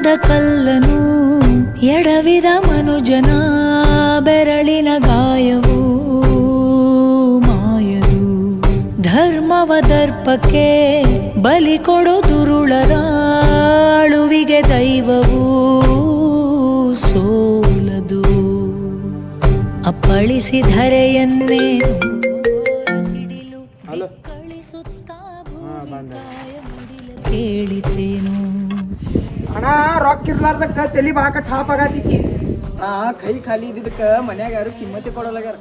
ಮನದ ಕಲ್ಲನು ಎಡವಿದ ಮನುಜನ ಬೆರಳಿನ ಗಾಯವು ಮಾಯದು. ಧರ್ಮವ ದರ್ಪಕ್ಕೆ ಬಲಿ ಕೊಡೋ ದುರುಳರ ಅಳುವಿಗೆ ದೈವವು ಸೋಲದು. ಅಪ್ಪಳಿಸಿಧರೆಯನ್ನೇ ಸಿಡಿಲು ಕಳಿಸುತ್ತಾ ಕೇಳಿತೇನು. ಅಣ್ಣ ರೊಕ್ಕ ಇರ್ಲಾರ್ದಕ್ಕ ತಲಿ ಬಾಕ ಠಾಪ್ ಆಗತೈತಿ. ನಾ ಕೈ ಖಾಲಿ ಇದ್ದಿದ್ದಕ್ಕ ಮನ್ಯಾಗ ಯಾರು ಕಿಮ್ಮತಿ ಕೊಡಲಾಗ್ಯಾರ.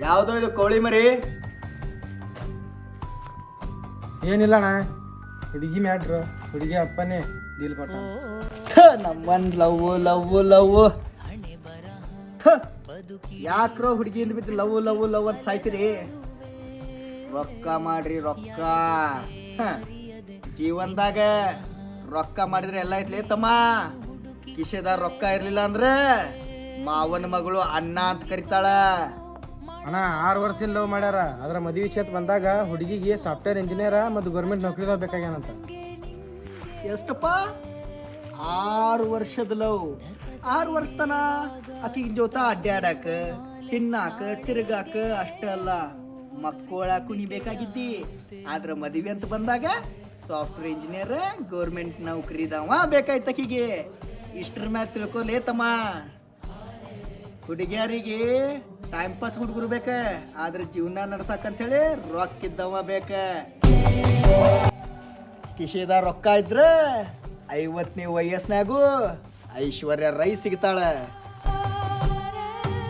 ಯಾವ್ದೋ ಇದು ಕೋಳಿ ಮರಿ? ಏನಿಲ್ಲ ಅಣ್ಣ, ಹುಡುಗಿ ಮ್ಯಾಟ್ರು, ಹುಡುಗಿ ಅಪ್ಪನೇ ಡೀಲ್ ಕೊಟ್ಟ. ನಮ್ಮನ್ ಲವ್ ಲವ್ ಲವ್ ಯಾಕ್ರೋ ಹುಡುಗಿಯಿಂದ ಬಿದ್ದು ಲವ್ ಲವ್ ಲವ್ ಅಂತ ಸಾಯ್ತೀರಿ? ರೊಕ್ಕ ಮಾಡ್ರಿ ರೊಕ್ಕ. ಜೀವನದಾಗ ರೊಕ್ಕ ಮಾಡಿದ್ರೆ ಎಲ್ಲ ಐತ್ಲಿ ತಮ್ಮ. ಕಿಶೆದಾಗ ರೊಕ್ಕ ಇರ್ಲಿಲ್ಲ ಅಂದ್ರೆ ಮಾವನ ಮಗಳು ಅಣ್ಣ ಅಂತ ಕರಿತಾಳ. ಅಣ್ಣ 6 ವರ್ಷದಿಂದ ಲವ್ ಮಾಡ್ಯಾರ. ಅದ್ರ ಮದುವೆ ವಿಷಯ ಬಂದಾಗ ಹುಡುಗಿಗೆ ಸಾಫ್ಟ್ವೇರ್ ಇಂಜಿನಿಯರ್ ಮತ್ತು ಗೌರ್ಮೆಂಟ್ ನೌಕರಿದಾಗ ಬೇಕಾಗ್ಯಾನಂತ. ಎಷ್ಟಪ್ಪ? 6 ವರ್ಷದ ಲವ್. 6 ವರ್ಷ ತನ ಆಕಿಗೆ ಜೊತ ಅಡ್ಡಾಡಕ ತಿನ್ನಾಕ ತಿರುಗಾಕ ಅಷ್ಟೇ ಅಲ್ಲ, ಮಕ್ಕಳ ಕುಣಿಬೇಕಾಗಿದ್ದಿ. ಆದ್ರ ಮದುವೆ ಅಂತ ಬಂದಾಗ ಸಾಫ್ಟ್ವೇರ್ ಇಂಜಿನಿಯರ್ ಗೌರ್ಮೆಂಟ್ ನೌಕರಿದವ ಬೇಕಾಯ್ತು ಆಕಿಗೆ. ಇಷ್ಟ್ರ ಮ್ಯಾಲ ತಿಳ್ಕೊಲೇ ತಮ್ಮ. ಹುಡುಗಿಯರಿಗೆ ಟೈಮ್ ಪಾಸ್ ಹುಡುಗರು ಬೇಕ, ಆದ್ರೆ ಜೀವನ ನಡ್ಸಕಂತೇಳಿ ರೊಕ್ಕ ಇದ್ದವ ಬೇಕ. ಕಿಶೆದ ರೊಕ್ಕ ಇದ್ರ 50ನೇ ವಯಸ್ಸಿನಾಗೂ ಐಶ್ವರ್ಯ ರೈ ಸಿಗ್ತಾಳ.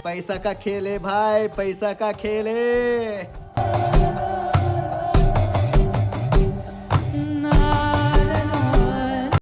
ಪೈಸಾ ಕಾ ಖೇಲೆ ಭಾಯ್, ಪೈಸಾ ಕಾ ಖೇಲೆ.